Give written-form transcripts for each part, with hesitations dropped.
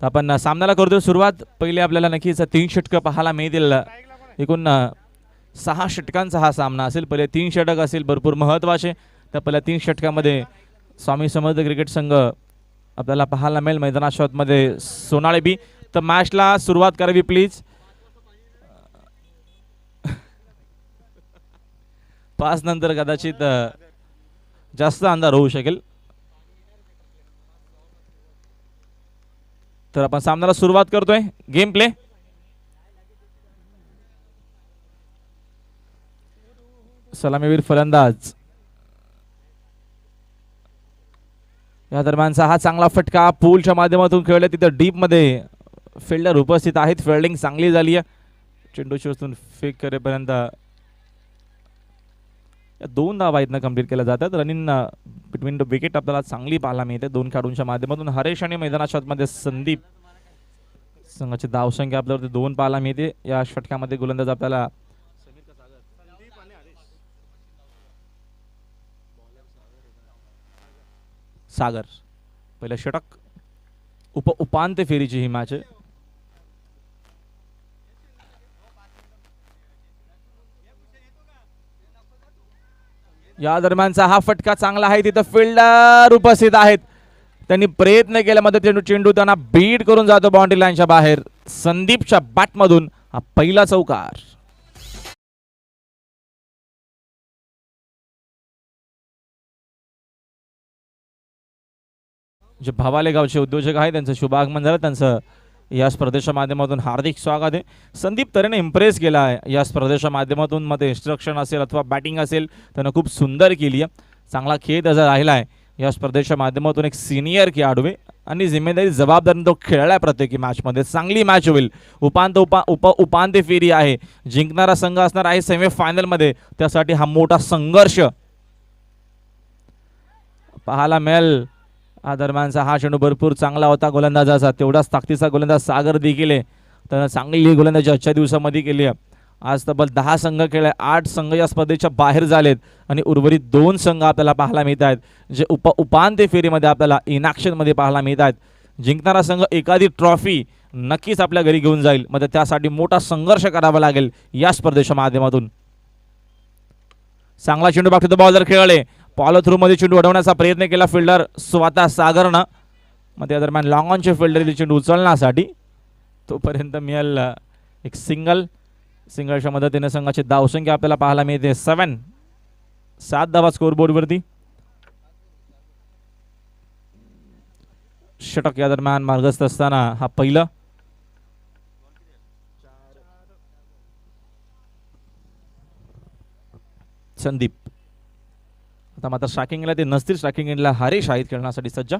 तर आपण सामन्याला करतोय सुरुवात. पहिले आपल्याला नक्कीच 3 षटकं पाहायला मिळतील. एकूण 6 षटकांचा हा सामना असेल. पहिले 3 षटक असेल भरपूर महत्त्वाचे. तर पहिल्या 3 षटकामध्ये स्वामी समर्थ क्रिकेट संघ आपल्याला पाहायला मिळेल मैदानामध्ये सोनाळे बी. तर मॅचला सुरुवात करावी प्लीज. 5 नंतर कदाचित जास्त अंधार होऊ शकेल. तर आपण सामन्याला सुरुवात करतोय. Game play. सलामीवीर फलंदाज. या दरम्यानचा हा चांगला फटका पूलच्या माध्यमातून खेळला. तिथं डीप मध्ये फिल्डर उपस्थित आहेत. फिल्डिंग चांगली झाली आहे. चेंडूची वस्तून फेक करेपर्यंत 2 धावा इथनं कंप्लीट केल्या जातात. रनिंग बिटवीन द विकेट आपल्याला चांगली पाहायला मिळते 2 खेळाडूंच्या माध्यमातून. हरेश आणि मैदानाच्या मध्ये संदीप संघाची धावसंख्या आपल्यावरती 2 पाहायला मिळते. या षटकामध्ये गोलंदाज आपल्याला सागर. पहिलं षटक. उपांत्य फेरीची ही मॅच आहे. या दरम्यानचा हा फटका चांगला आहे. तिथं फिल्डर उपस्थित आहेत. त्यांनी प्रयत्न केल्यामध्ये चेंडू त्यांना बीट करून जातो बाउंड्री लाईनच्या बाहेर. संदीपच्या बॅटमधून हा पहिला चौकार. जे भवाले गावचे उद्योजक आहेत त्यांचं शुभागमन झालं. त्यांचं या स्पर्धेच्या माध्यमातून हार्दिक स्वागत आहे. संदीप तऱ्हेने इम्प्रेस केला आहे या स्पर्धेच्या माध्यमातून. मध्ये इन्स्ट्रक्शन असेल अथवा बॅटिंग असेल त्यानं खूप सुंदर केली आहे. चांगला खेळ त्याचा राहिला आहे या स्पर्धेच्या माध्यमातून. एक सिनियर खेळाडू आहे आणि जिम्मेदारी जबाबदारीने तो खेळलाय प्रत्येकी मॅचमध्ये. चांगली मॅच होईल. उपांत्य फेरी आहे. जिंकणारा संघ असणार आहे सेमीफायनलमध्ये. त्यासाठी हा मोठा संघर्ष पाहायला मिळेल. या दरम्यानचा हा चेंडू भरपूर चांगला होता गोलंदाजाचा. तेवढाच ताकदीचा गोलंदाज सागर देखील आहे. त्यानं चांगली गोलंदाजी आजच्या दिवसामध्ये केली आहे. आज तब्बल 10 संघ खेळले. 8 संघ या स्पर्धेच्या बाहेर झालेत आणि उर्वरित 2 संघ आपल्याला पाहायला मिळत आहेत जे उपांत्य फेरीमध्ये आपल्याला इनॅक्शनमध्ये पाहायला मिळत आहेत. जिंकणारा संघ एखादी ट्रॉफी नक्कीच आपल्या घरी घेऊन जाईल. मग त्यासाठी मोठा संघर्ष करावा लागेल या स्पर्धेच्या माध्यमातून. चांगला चेंडू बॅक टू द बॉलर खेळले. फॉलो थ्रू मध्ये चेंडू अडवण्याचा प्रयत्न केला फिल्डर स्वतः सागरनं. मग त्या दरम्यान लॉंग ऑनचे फिल्डर चेंडू उचलण्यासाठी तोपर्यंत मिळेल एक सिंगलच्या मदतीने संघाची धावसंख्या आपल्याला पाहायला मिळते 7 धावा स्कोरबोर्डवरती. षटक या दरम्यान मार्गस्थ असताना हा पहिलं. संदीप. आता मात्र स्ट्रायकिंगला ते नसतील. स्ट्रायकिंगला हरेश आहेत खेळण्यासाठी सज्ज.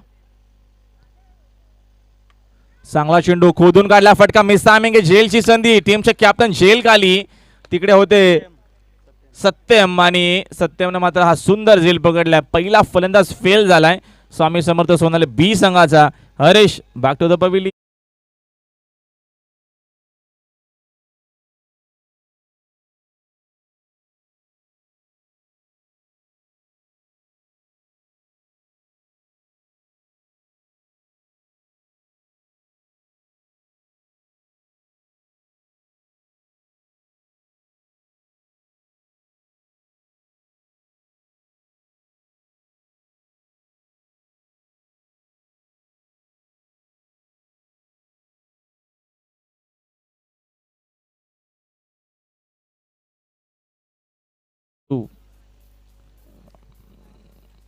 चांगला चेंडू खोदून काढला. फटका मिस टायमिंग. जेलची संधी. टीमचे कॅप्टन जेल खाली तिकडे होते सत्यम आणि सत्यमने मात्र हा सुंदर झेल पकडलाय. पहिला फलंदाज फेल झालाय स्वामी समर्थ सोनाले बी संघाचा. Haresh back to the pavilion.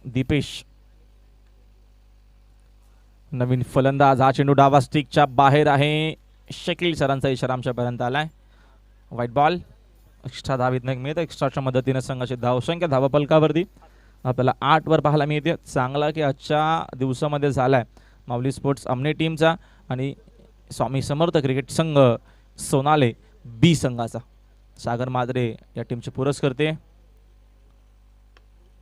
Dipesh नवीन फलंदाज. हा चेंडू डावा स्टिकच्या बाहेर आहे. शकील सरांचा इशारा आमच्यापर्यंत आलाय. White ball. एक्स्ट्रा धावीत नाही मिळत. एक्स्ट्राच्या मदतीने संघाची धावसंख्या धावफलकावरती आपल्याला 8 वर पाहायला मिळते. चांगला की आजच्या दिवसामध्ये झालाय माऊली स्पोर्ट्स अमने टीमचा आणि स्वामी समर्थ क्रिकेट संघ सोनाले बी संघाचा. सागर मादरे या टीमचे पुरस्कर्ते.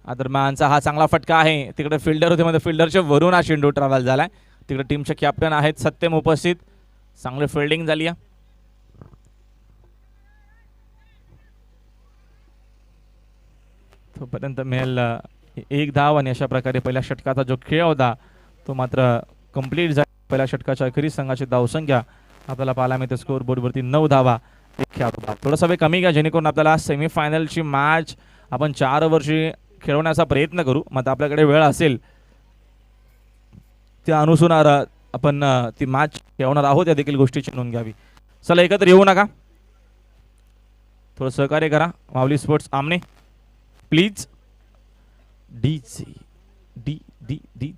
दरम्यानचा हा चांगला फटका आहे. तिकडे फिल्डर होते मध्ये फिल्डरच्या वरून हा चेंडू ट्रॅव्हल झालाय. तिकडे टीमचे कॅप्टन आहेत सत्यम उपस्थित. चांगली फिल्डिंग झाली आहे. तोपर्यंत मिळेल 1 धाव आणि अशा प्रकारे पहिल्या षटकाचा जो खेळ होता तो मात्र कंप्लीट झाला. पहिल्या षटकाच्या अखेरीस संघाची धावसंख्या आपल्याला पाहायला मिळते स्कोर बोर्डवरती 9 धावा, एक खेळाडू बाद. थोडासा वेळ कमी घ्या जेणेकरून आपल्याला सेमीफायनलची मॅच आपण 4 वर्षी खेळवण्याचा प्रयत्न करू. मग आपल्याकडे वेळ असेल त्या अनुसार आपण ती मॅच खेळवणार आहोत या देखील गोष्टीची नोंद घ्यावी. चला एकत्र येऊ नका, थोडं सहकार्य करा. माऊली स्पोर्ट्स आमने please. D D D D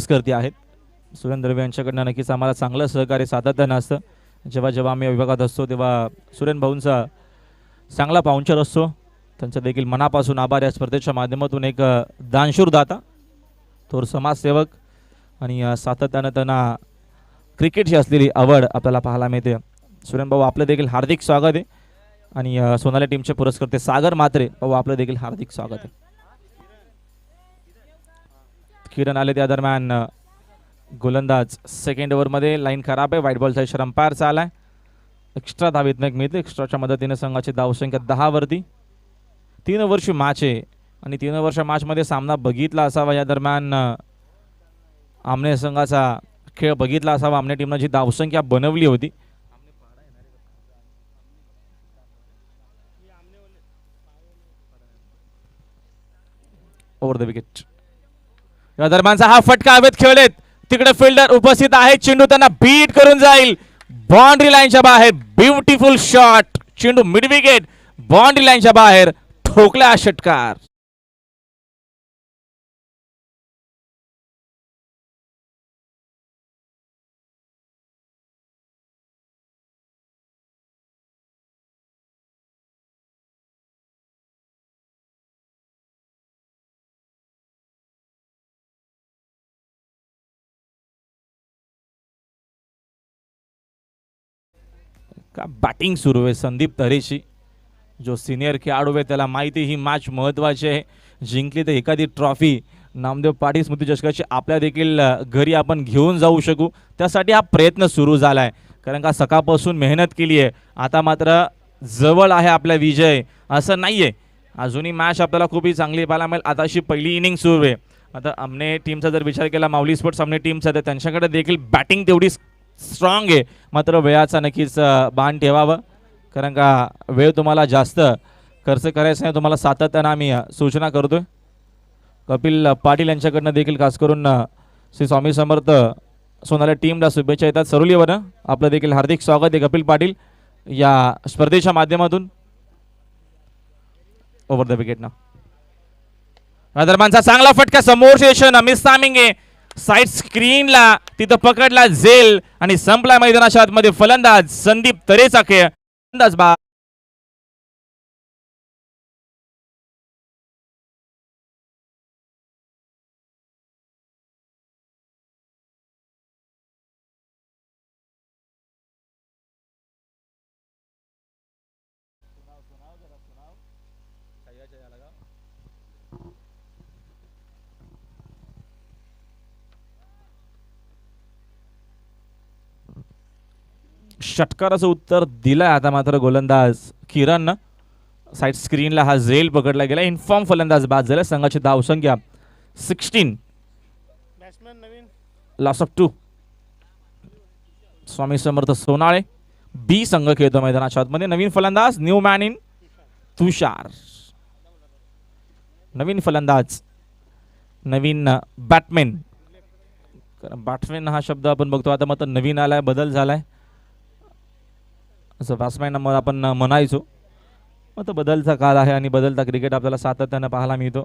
करते आहेत. सुरेंद्र दर्वे यांच्याकडनं नक्कीच आम्हाला चांगलं सहकार्य सातत्यानं असतं. जेव्हा जेव्हा आम्ही विभागात असतो तेव्हा सुरेन भाऊंचा चांगला पाहुणचार असतो. त्यांचा देखील मनापासून आभार. या स्पर्धेच्या माध्यमातून एक दानशूर दाता, थोर समाजसेवक आणि सातत्यानं त्यांना क्रिकेटची असलेली आवड आपल्याला पाहायला मिळते. सुरेन भाऊ आपलं देखील हार्दिक स्वागत आहे. आणि सोनाली टीमचे पुरस्कर्ते सागर म्हात्रे भाऊ आपलं देखील हार्दिक स्वागत आहे. किरण आले त्या दरम्यान गोलंदाज सेकंड ओव्हरमध्ये. लाईन खराब आहे, व्हाईट बॉलचा इशारा अंपायरचा आलाय. एक्स्ट्रा धावेतनं एक मिळते. एक्स्ट्राच्या मदतीने संघाची धावसंख्या 10 वरती. 3 वर्ष मॅच आहे आणि 3 वर्ष मॅचमध्ये सामना बघितला असावा. या दरम्यान आमने संघाचा खेळ बघितला असावा. आमने टीमनं जी धावसंख्या बनवली होती ओव्हर द विकेट. या दरम्यानचा हा फटका हवेत खेळलेत. तिकडे फिल्डर उपस्थित आहे. चेंडू त्यांना बीट करून जाईल बाउंड्री लाईनच्या बाहेर. Beautiful shot. चेंडू मिड विकेट बाउंड्री लाईनच्या बाहेर ठोकला षटकार. का बॅटिंग सुरू आहे संदीप तरेची. जो सिनियर खेळाडू आहे त्याला माहिती ही मॅच महत्त्वाची आहे. जिंकली तर एखादी ट्रॉफी नामदेव पाटील स्मृती चषकाची आपल्या देखील घरी आपण घेऊन जाऊ शकू. त्यासाठी हा प्रयत्न सुरू झाला आहे. कारण का सकाळपासून मेहनत केली आहे. आता मात्र जवळ आहे आपला विजय असं नाही आहे. अजूनही मॅच आपल्याला खूपही चांगली पाहायला मिळेल. आताशी पहिली इनिंग सुरू आहे. आता आमने टीमचा जर विचार केला, माऊली स्पोर्ट्स आमने टीमचा, तर त्यांच्याकडे देखील बॅटिंग तेवढी स्ट्रॉंग आहे. मात्र वेळाचा नक्कीच बाण ठेवावं. कारण का वेळ तुम्हाला जास्त खर्च करायचा नाही, तुम्हाला सातत्यानं आम्ही सूचना करतोय. कपिल पाटील यांच्याकडनं देखील खास करून श्री स्वामी समर्थ सोनाली टीमला शुभेच्छा येतात. सरुलीवर आपलं देखील हार्दिक स्वागत आहे कपिल पाटील या स्पर्धेच्या माध्यमातून. ओव्हर द विकेट ना दरम्यानचा चांगला फटका समोर मिस टायमिंग आहे. साइड स्क्रीनला तिथं पकडला झेल आणि संपला मैदानाच्या आतमध्ये. फलंदाज संदीप तरेचा खेळ. फलंदाज बा षटकाराचं उत्तर दिलंय. आता मात्र गोलंदाज किरण साइड स्क्रीनला हा झेल पकडला गेला. इन्फॉर्म फलंदाज बाद झाला. संघाची धावसंख्या 16. Loss of 2. स्वामी समर्थ सोनाळे बी संघ खेळतो मैदानाच्या आतमध्ये. नवीन फलंदाज न्यू मॅन इन तुषार. नवीन फलंदाज नवीन बॅटमॅन. बॅट्समॅन हा शब्द आपण बघतो आता मात्र नवीन आलाय, बदल झालाय. असं बॅट्समॅन आपण म्हणायचो. मग बदलचा काळ आहे आणि बदलता क्रिकेट आपल्याला सातत्यानं पाहायला मिळतो.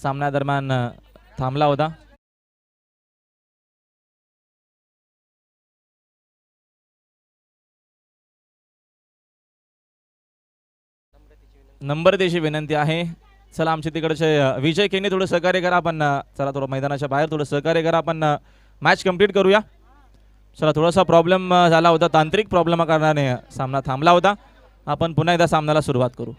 सामन्यादरम्यान थांबला होता. नम्रतेची विनंती आहे. चला आमचे तिकडचे विजय केने थोडं सहकार्य करा. आपण चला थोडं मैदानाच्या बाहेर थोडं सहकार्य करा. आपण मॅच कंप्लीट करूया. चला थोडासा प्रॉब्लेम झाला होता, तांत्रिक प्रॉब्लेम कारणाने सामना थांबला होता. आपण पुन्हा एकदा सामन्याला सुरुवात करू.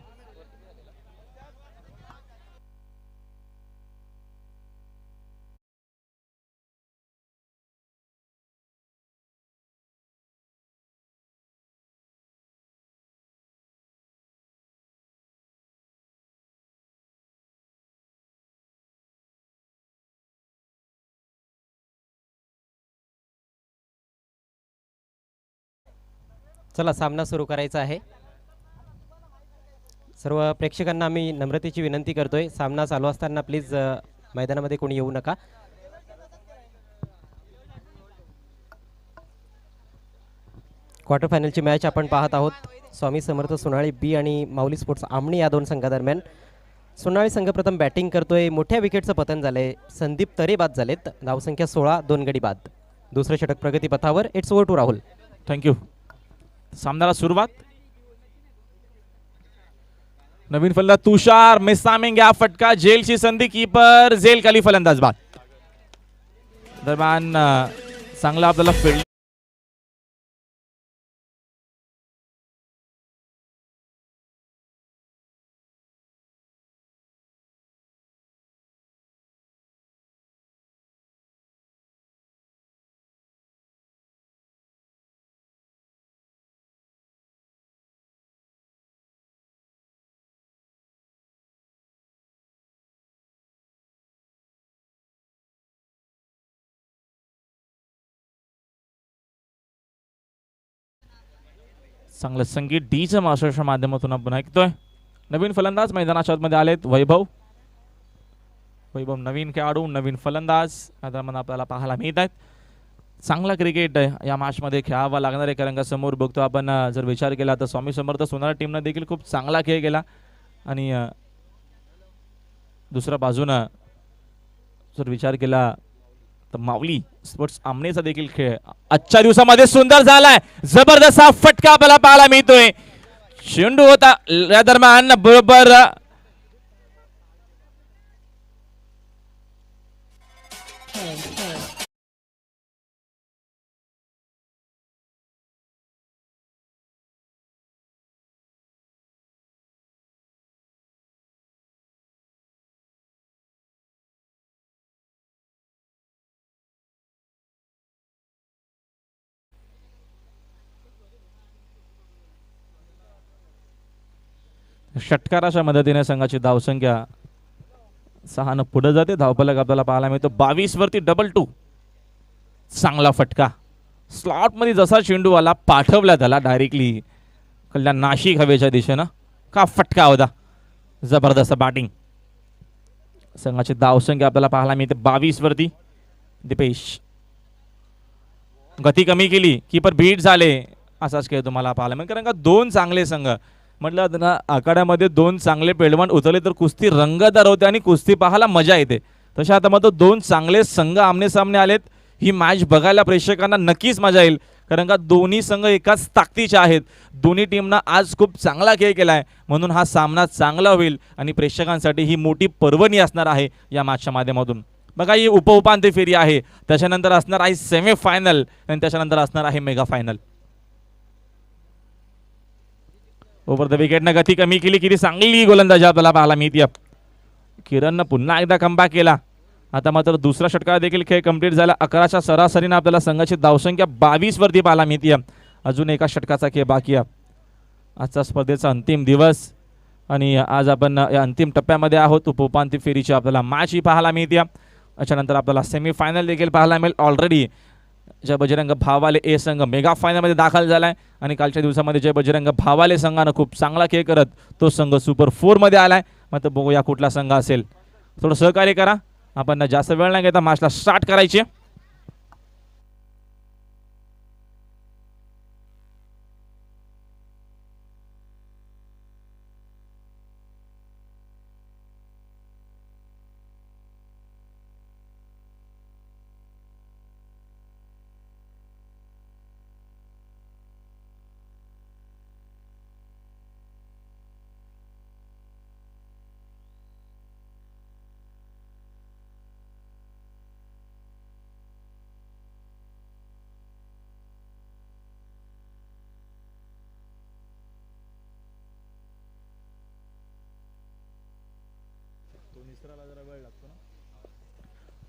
चला सामना सुरू करायचा आहे. सर्व प्रेक्षकांना आम्ही नम्रतेची विनंती करतोय, सामना चालू असताना प्लीज मैदानामध्ये कोणी येऊ नका. क्वार्टर फायनलची मॅच आपण पाहत आहोत. स्वामी समर्थ सोनाळी बी आणि माऊली स्पोर्ट्स आमणी या दोन संघादरम्यान. सोनाळी संघ प्रथम बॅटिंग करतोय. मोठ्या विकेटचं पतन झालंय. संदीप तरे बाद झालेत. धावसंख्या 16, 2 गडी बाद. दुसरं षटक प्रगतीपथावर. It's over to Rahul. Thank you. सामन्याला सुरुवात. नवीन फलंदाज तुषार मिसामिंग या फटका. जेलची संधी. कीपर जेल खाली फलंदाज बाद. दरम्यान चांगला आपल्याला फील्ड चांगलं संगीत डीच्या मास्टरच्या माध्यमातून आपण ऐकतोय. नवीन फलंदाज मैदानाच्या आतमध्ये आलेत. वैभव नवीन खेळाडू, नवीन फलंदाज आता आपल्याला पाहायला मिळत आहेत. चांगला क्रिकेट या मॅचमध्ये खेळावा लागणार आहे. कारण का समोर बघतो आपण जर विचार केला तर स्वामी समर्थ सोनार टीमनं देखील खूप चांगला खेळ केला आणि दुसऱ्या बाजूनं जर विचार केला तर माऊली स्पोर्ट्स आमनेचा देखील खेळ आजच्या दिवसामध्ये सुंदर झालाय. जबरदस्त फटका आपल्याला पाहायला मिळतोय. चेंडू होता या दरम्यान बरोबर षटकाराच्या मदतीने संघाची धावसंख्या 6 पुढे जाते. धावफलक आपल्याला पाहायला मिळतो 22 वरती डबल 2. चांगला फटका. स्लॉट मध्ये जसा चेंडू आला पाठवला त्याला डायरेक्टली कल्याण नाशिक हवेच्या दिशेनं. का फटका होता. जबरदस्त बॅटिंग. संघाची धावसंख्या आपल्याला पाहायला मिळते 22 वरती. दीपेश गती कमी केली. कीपर बीट झाले. असाच खेळ तुम्हाला पाहायला मिळेल. कारण का दोन चांगले संघ म्हटलं ना आखाड्यामध्ये दोन चांगले पैलवान उतरले तर कुस्ती रंगतदार होते आणि कुस्ती पाहायला मजा येते. तशा आता मग दोन चांगले संघ आमने सामने आलेत. ही मॅच बघायला प्रेक्षकांना नक्कीच मजा येईल. कारण का दोन्ही संघ एकाच ताकदीचे आहेत. दोन्ही टीमनं आज खूप चांगला खेळ केला आहे. म्हणून हा सामना चांगला होईल आणि प्रेक्षकांसाठी ही मोठी पर्वणी असणार आहे या मॅचच्या माध्यमातून. बघा ही उपउपांत्य फेरी आहे. त्याच्यानंतर असणार आहे सेमीफायनल आणि त्याच्यानंतर असणार आहे मेगा फायनल. ओव्हर द विकेटनं गती कमी केली. किती चांगली गोलंदाजी आपल्याला पाहायला मिळते. किरणनं पुन्हा एकदा कमबॅक केला. आता मात्र दुसरा षटकार देखील खेळ कंप्लीट झाला. 11च्या सरासरीनं आपल्याला संघाची धावसंख्या 22 वरती पाहायला मिळते. अजून एका षटकाचा खेळ बाकी आहे. आजचा स्पर्धेचा अंतिम दिवस आणि आज आपण या अंतिम टप्प्यामध्ये आहोत. उपउपांत्य फेरीची आपल्याला मॅच ही पाहायला मिळते. त्याच्यानंतर आपल्याला सेमीफायनल देखील पाहायला मिळेल. ऑलरेडी जय बजरंग भावाले ए संघ मेगा फायनलमध्ये दाखल झालाय आणि कालच्या दिवसामध्ये जय बजरंग भावाले संघानं खूप चांगला खेळ करत तो संघ सुपर 4 मध्ये आलाय. मग बघूया कुठला संघ असेल. थोडं सहकार्य करा. आपण जास्त वेळ नाही घेता मॅचला स्टार्ट करायची.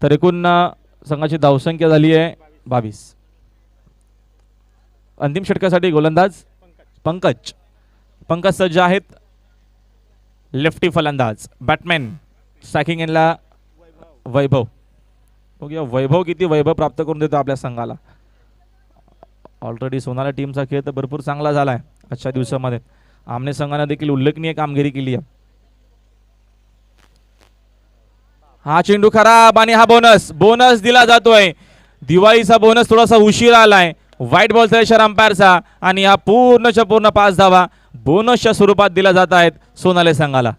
तर एकूण संघाची धावसंख्या झाली आहे 22. अंतिम षटकासाठी गोलंदाज पंकज. पंकज सज्ज आहेत. लेफ्टी फलंदाज बॅटमॅन सॅकिंग एनला वैभव. बघूया वैभव किती वैभव प्राप्त करून देतो आपल्या संघाला. ऑलरेडी सोनाला टीमचा खेळ तर भरपूर चांगला झाला आहे आजच्या दिवसामध्ये. आमने संघाने देखील उल्लेखनीय कामगिरी केली आहे. हा चेंडू खराब आणि हा बोनस दिला जातोय. दिवाळीचा बोनस थोडासा उशीर आलाय व्हाईट बॉलचा इशारा अंपायरचा आणि हा पूर्णच्या पूर्ण 5 धावा बोनसच्या स्वरूपात दिल्या जात आहेत सोनाले संघाला.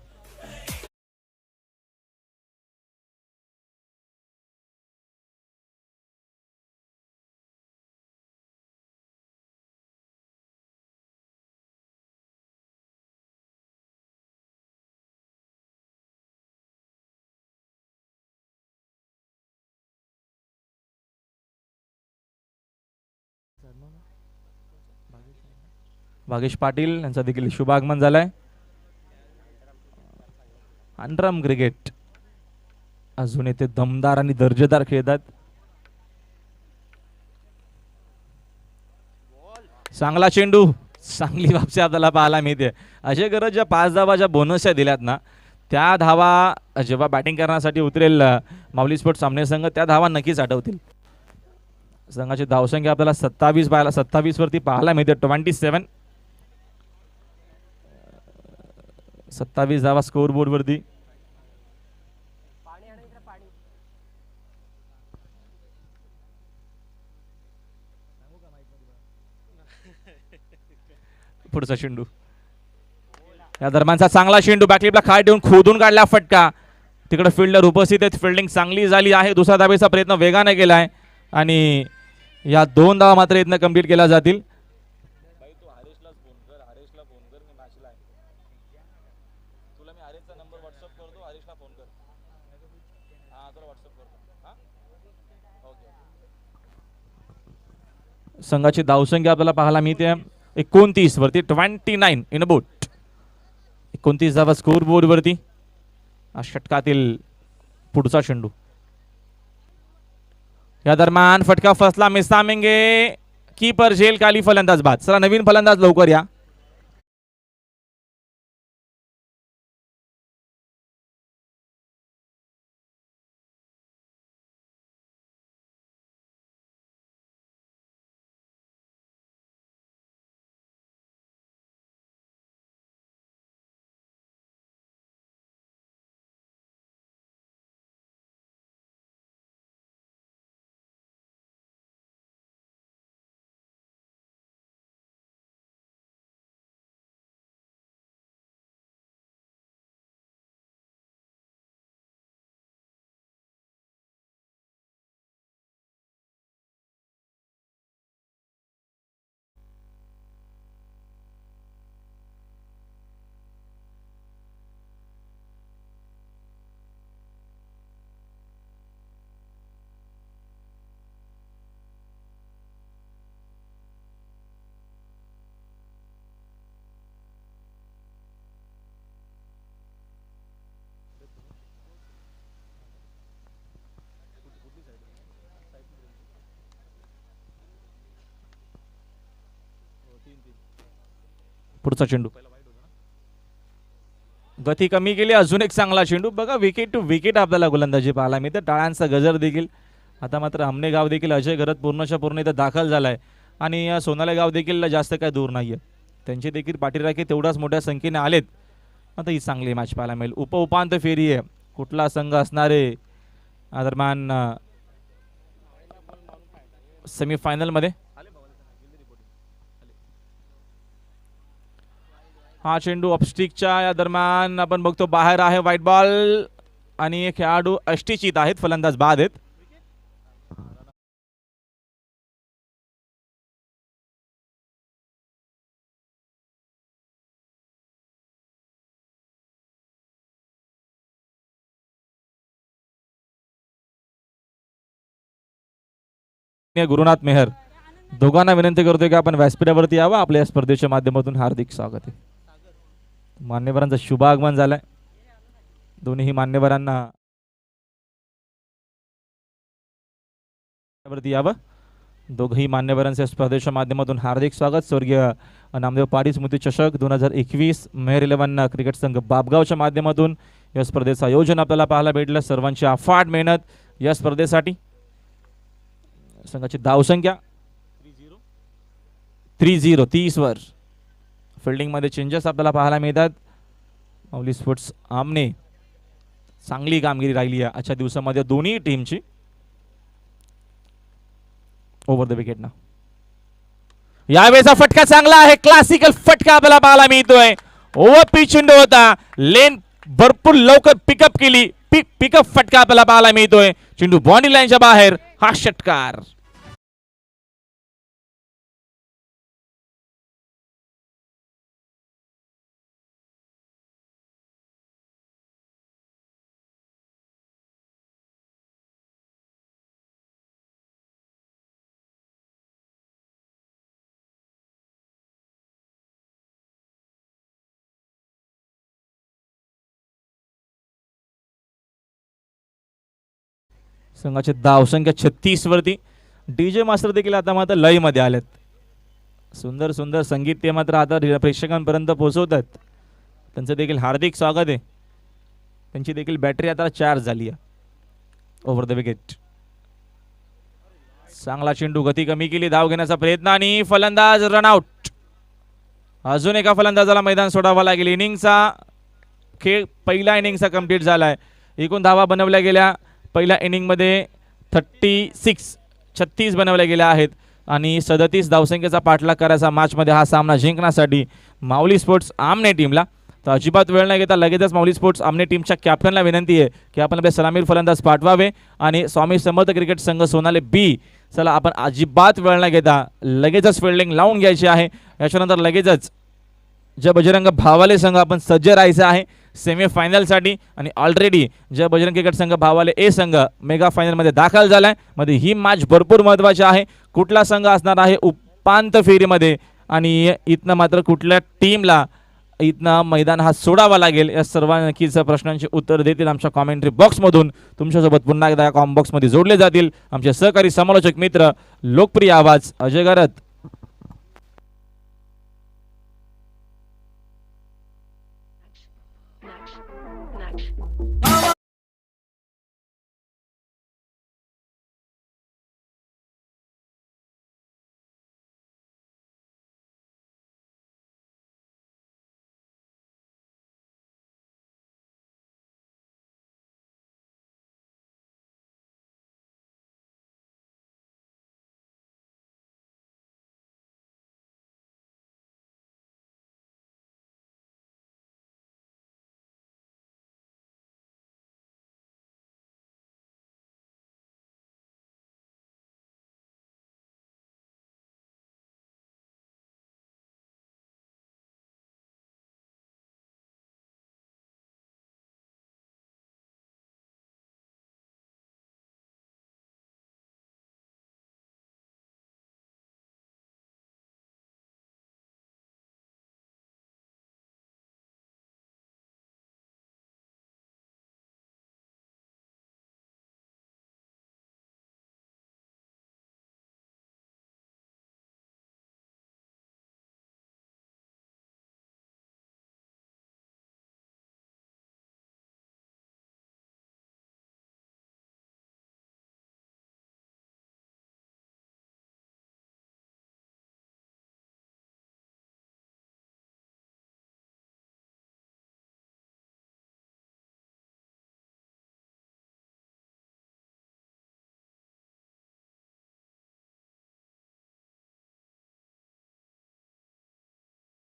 भागेश पाटील यांचा देखील शुभागमन झालाय. अंडरम क्रिकेट अजून येथे दमदार आणि दर्जेदार खेळतात. चांगला चेंडू चांगली वापसी आपल्याला पाहायला मिळते. अशा गरज ज्या 5 धावा ज्या बोनसच्या दिल्यात ना त्या धावा जेव्हा बॅटिंग करण्यासाठी उतरेल माऊली स्पोर्ट्स सामने संघ त्या धावा नक्कीच आठवतील. संघाची धावसंख्या आपल्याला 27 वरती पाहायला मिळते. 27 धावा स्कोर बोर्ड वरती. पुढचा चेंडू या दरम्यानचा चांगला चेंडू बॅकलिपला खाली ठेवून खोदून काढला फटका. तिकडे फिल्डर उपस्थित आहेत. फिल्डिंग चांगली झाली आहे. दुसरा धावेचा प्रयत्न वेगाने केलाय आणि या 2 धावा मात्र इथनं कंप्लीट केल्या जातील. संघाची धावसंख्या आपल्याला पाहायला मिळते 29 वरती. 29 इन बोट. 29 धावा स्कोर बोर्ड वरती. षटकातील पुढचा चेंडू या दरम्यान फटका फसला. मिसामिंगे कीपर झेल खाली फलंदाज बाद. चला नवीन फलंदाज लवकर या. पुढचा चेंडू गती कमी केली. अजून एक चांगला चेंडू. बघा विकेट टू विकेट आपल्याला गोलंदाजी पाहायला मिळते. टाळ्यांचा गजर देखील. आता मात्र आमने गाव देखील अजय घरत पूर्णच्या पूर्ण इथं दाखल झालाय आणि सोनाले गाव देखील जास्त काय दूर नाहीये. त्यांचे देखील पाठीराखे तेवढ्याच मोठ्या संख्येने आलेत. आता ही चांगली मॅच पाहायला मिळेल. उपांत्य फेरी आहे. कुठला संघ असणारे दरम्यान सेमीफायनल मध्ये. हा चेंडू अपस्टिकच्या या दरम्यान आपण बघतो बाहेर आहे. व्हाईट बॉल आणि एक खेळाडू अष्टीचित आहेत. फलंदाज बाद आहेत. गुरुनाथ मेहर दोघांना विनंती करतोय की आपण व्यासपीठावरती यावं. आपल्या स्पर्धेच्या माध्यमातून हार्दिक स्वागत आहे. मान्यवरांचं शुभागमन झालंय. दोन्ही मान्यवरांना वरती यावं. दोघही मान्यवरांचे स्पर्धेच्या माध्यमातून हार्दिक स्वागत. स्वर्गीय नामदेव पाटील स्मृती चषक 2021 मेहर 11 क्रिकेट संघ बापगावच्या माध्यमातून या स्पर्धेचं आयोजन आपल्याला पाहायला भेटलं. सर्वांची अफाट मेहनत या स्पर्धेसाठी. संघाची धावसंख्या 30 वर. फिल्डिंगमध्ये चेंजेस आपल्याला पाहायला मिळतात. माऊली स्पोर्ट्स आमने चांगली कामगिरी राहिली आहे आजच्या दिवसामध्ये दोन्ही टीमची. ओव्हर द विकेट ना. यावेळेचा फटका चांगला आहे. क्लासिकल फटका आपल्याला पाहायला मिळतोय. ओव्हर पिच चेंडू होता. लेन भरपूर लवकर पिकअप केली. पिकअप फटका आपल्याला पाहायला मिळतोय. चेंडू बॉडी लाईनच्या बाहेर. हा षटकार. संघाची धावसंख्या 36 वरती. डीजे मास्टर देखील आता मात्र लय मध्ये आलेत. सुंदर सुंदर संगीत ते मात्र आता प्रेक्षकांपर्यंत पोहोचवतात. त्यांचं देखील हार्दिक स्वागत आहे. त्यांची देखील बॅटरी आता चार्ज झाली आहे. Over the wicket. चांगला चेंडू, गती कमी केली, धाव घेण्याचा प्रयत्न आणि फलंदाज रनआउट. अजून एका फलंदाजाला मैदान सोडावं लागेल. इनिंगचा खेळ पहिला इनिंगचा कंप्लीट झालाय. एकूण धावा बनवल्या गेल्या पहिल्या इनिंगमध्ये 36 बनवल्या गेल्या आहेत आणि 37 धावसंख्येचा पाठलाग करायचा मॅचमध्ये हा सामना जिंकण्यासाठी माऊली स्पोर्ट्स आमने टीमला. तर अजिबात वेळ न घेता लगेचच माऊली स्पोर्ट्स आमने टीमच्या कॅप्टनला विनंती आहे की आपण आपले सलामीर फलंदाज पाठवावे आणि स्वामी समर्थ क्रिकेट संघ सोनाले बी, चला आपण अजिबात वेळ न घेता लगेचच फिल्डिंग लावून घ्यायची आहे. याच्यानंतर लगेचच जय बजरंग भावाले संघ आपण सज्ज राहायचं आहे सेमीफायनलसाठी आणि ऑलरेडी जय बजरंग क्रिकेट संघ भावाले ए संघ मेगा फायनलमध्ये दाखल झालाय. मध्ये ही मॅच भरपूर महत्त्वाची आहे. कुठला संघ असणार आहे उपांत्य फेरीमध्ये आणि इथनं मात्र कुठल्या टीमला इथनं मैदान हा सोडावा लागेल या सर्व नक्कीच प्रश्नांची उत्तर देतील आमच्या कॉमेंट्री बॉक्समधून. तुमच्यासोबत पुन्हा एकदा या कॉमेंट बॉक्समध्ये जोडले जातील आमचे सहकारी समालोचक मित्र लोकप्रिय आवाज अजय गरत.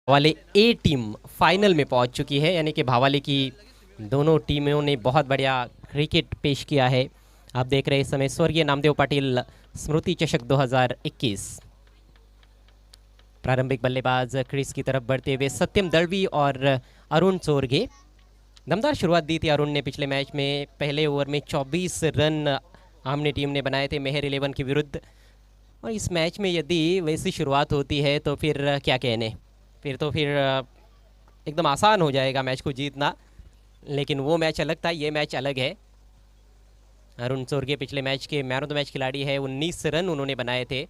वाले ए टीम फाइनल में पहुंच चुकी है, यानी कि भावाले की दोनों टीमों ने बहुत बढ़िया क्रिकेट पेश किया है. आप देख रहे हैं इस समय स्वर्गीय नामदेव पाटिल स्मृति चषक 2021. प्रारंभिक बल्लेबाज क्रीज की तरफ बढ़ते हुए सत्यम दलवी और अरुण चोरगे. दमदार शुरुआत दी थी अरुण ने पिछले मैच में. पहले ओवर में 24 रन आमने टीम ने बनाए थे मेहर 11 के विरुद्ध. और इस मैच में यदि वैसी शुरुआत होती है तो फिर क्या कहने, फिर तो फिर एकदम आसान हो जाएगा मैच को जीतना. लेकिन वो मैच अलग था, ये मैच अलग है। अरुण चोरगे पिछले match K man of the match खिलाड़ी है, 19 रन उन्होंने बनाए थे।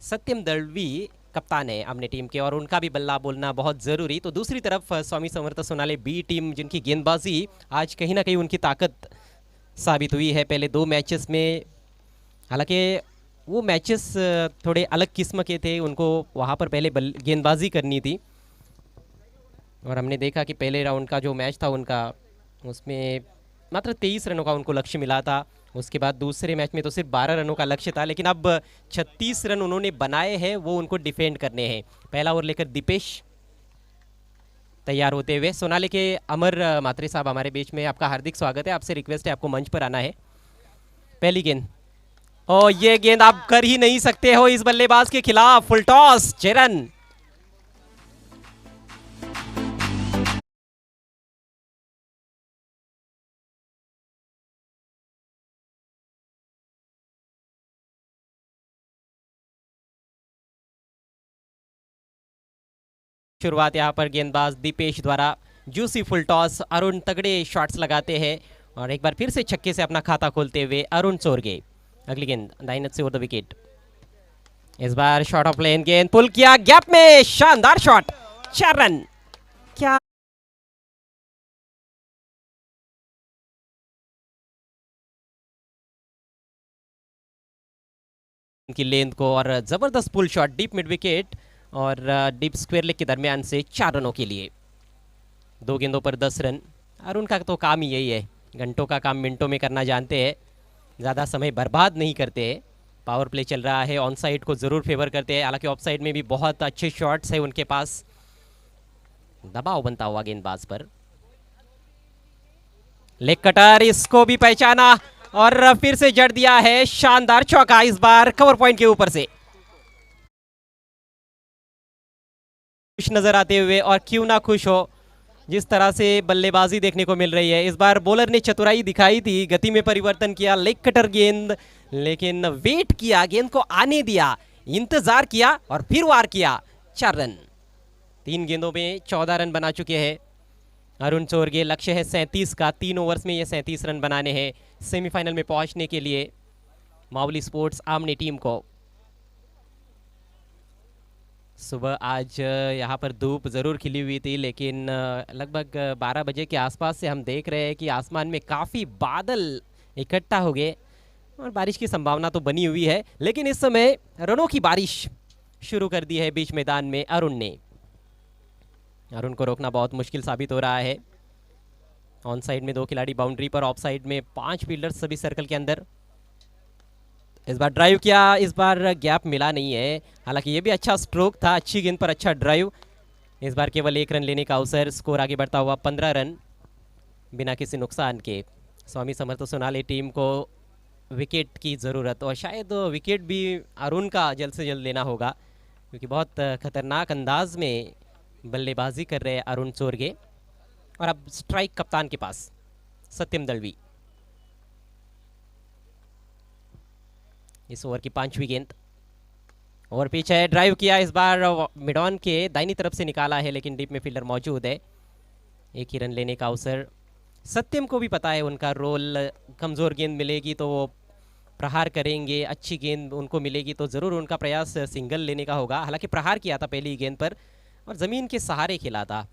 सत्यम दलवी कप्तान है अपने टीम के और उनका भी बल्ला बोलना बहुत ज़रूरी। तो दूसरी तरफ स्वामी समर्थ सोनाली बी टीम, जिनकी गेंदबाजी आज कहीं ना कहीं उनकी ताकत साबित हुई है पहले 2 मैचेस में। हालांकि वो मैचेस थोड़े अलग किस्म के थे, उनको वहाँ पर पहले गेंदबाजी करनी थी और हमने देखा कि पहले राउंड का जो मैच था उनका, उसमें मात्र 23 रनों का उनको लक्ष्य मिला था। उसके बाद दूसरे मैच में तो सिर्फ 12 रनों का लक्ष्य था, लेकिन अब 36 रन उन्होंने बनाए हैं, वो उनको डिफेंड करने हैं। पहला ओवर लेकर दीपेश तैयार होते हुए। सोनाली के अमर मात्रे साहब हमारे बीच में, आपका हार्दिक स्वागत है। आपसे रिक्वेस्ट है आपको मंच पर आना है। पहली गेंद, और ये गेंद आप कर ही नहीं सकते हो इस बल्लेबाज के खिलाफ। फुल टॉस, 6 रन। शुरुआत यहाँ पर गेंदबाज दीपेश द्वारा, जूसी फुल टॉस। अरुण तगड़े शॉट्स लगाते हैं और एक बार फिर से छक्के से अपना खाता खोलते हुए अरुण चोरगे। अगली गेंद दाहिने से ओवर द विकेट। इस बार शॉट ऑफ लेन, गेंद पुल किया गैप में, शानदार शॉट, 4 रन। क्या की लेंथ को, और जबरदस्त pull shot deep mid wicket और डीप स्क्वायर लेग के दरमियान से 4 रनों के लिए। 2 गेंदों पर 10 रन। अरुण का तो काम ही यही है, घंटों का काम मिनटों में करना जानते हैं, ज़्यादा समय बर्बाद नहीं करते हैं। पावर प्ले चल रहा है, ऑन साइड को ज़रूर फेवर करते हैं, हालांकि ऑफ साइड में भी बहुत अच्छे शॉट्स हैं उनके पास। दबाव बनता हुआ गेंदबाज पर, लेग कटर, इसको भी पहचाना और फिर से जड़ दिया है, शानदार चौका, इस बार कवर पॉइंट के ऊपर से। खुश नजर आते हुए, और क्यों ना खुश हो जिस तरह से बल्लेबाजी देखने को मिल रही है। इस बार बॉलर ने चतुराई दिखाई थी, गति में परिवर्तन किया, लेग कटर गेंद, लेकिन वेट किया, गेंद को आने दिया, इंतजार किया और फिर वार किया। 4 रन। 3 गेंदों में 14 रन बना चुके हैं अरुण चोरगे। लक्ष्य है 37 का, 3 ओवर्स में ये 37 रन बनाने हैं सेमीफाइनल में पहुंचने के लिए मावली स्पोर्ट्स आमनी टीम को। सुबह आज यहाँ पर धूप ज़रूर खिली हुई थी, लेकिन लगभग 12 बजे के आसपास से हम देख रहे हैं कि आसमान में काफ़ी बादल इकट्ठा हो गए और बारिश की संभावना तो बनी हुई है, लेकिन इस समय रनों की बारिश शुरू कर दी है बीच मैदान में अरुण ने। अरुण को रोकना बहुत मुश्किल साबित हो रहा है। ऑन साइड में 2 खिलाड़ी बाउंड्री पर, ऑफ साइड में 5 फील्डर्स सभी सर्कल के अंदर। इस बार ड्राइव किया, इस बार गैप मिला नहीं है, हालांकि ये भी अच्छा स्ट्रोक था, अच्छी गेंद पर अच्छा ड्राइव। इस बार केवल 1 रन लेने का अवसर, स्कोर आगे बढ़ता हुआ 15 रन बिना किसी नुकसान के। स्वामी समर्थ सोनाली टीम को विकेट की ज़रूरत, और शायद विकेट भी अरुण का जल्द से जल्द लेना होगा, क्योंकि बहुत खतरनाक अंदाज में बल्लेबाजी कर रहे हैं अरुण चोरगे। और अब स्ट्राइक कप्तान के पास, सत्यम दलवी। इस ओवर की 5वीं गेंद, ओवर पिच है, ड्राइव किया, इस बार मिड ऑन के दाहिनी तरफ से निकाला है, लेकिन डीप में फील्डर मौजूद है। 1 ही रन लेने का अवसर। सत्यम को भी पता है उनका रोल, कमज़ोर गेंद मिलेगी तो वो प्रहार करेंगे, अच्छी गेंद उनको मिलेगी तो ज़रूर उनका प्रयास सिंगल लेने का होगा। हालांकि प्रहार किया था पहली गेंद पर और ज़मीन के सहारे खेला था।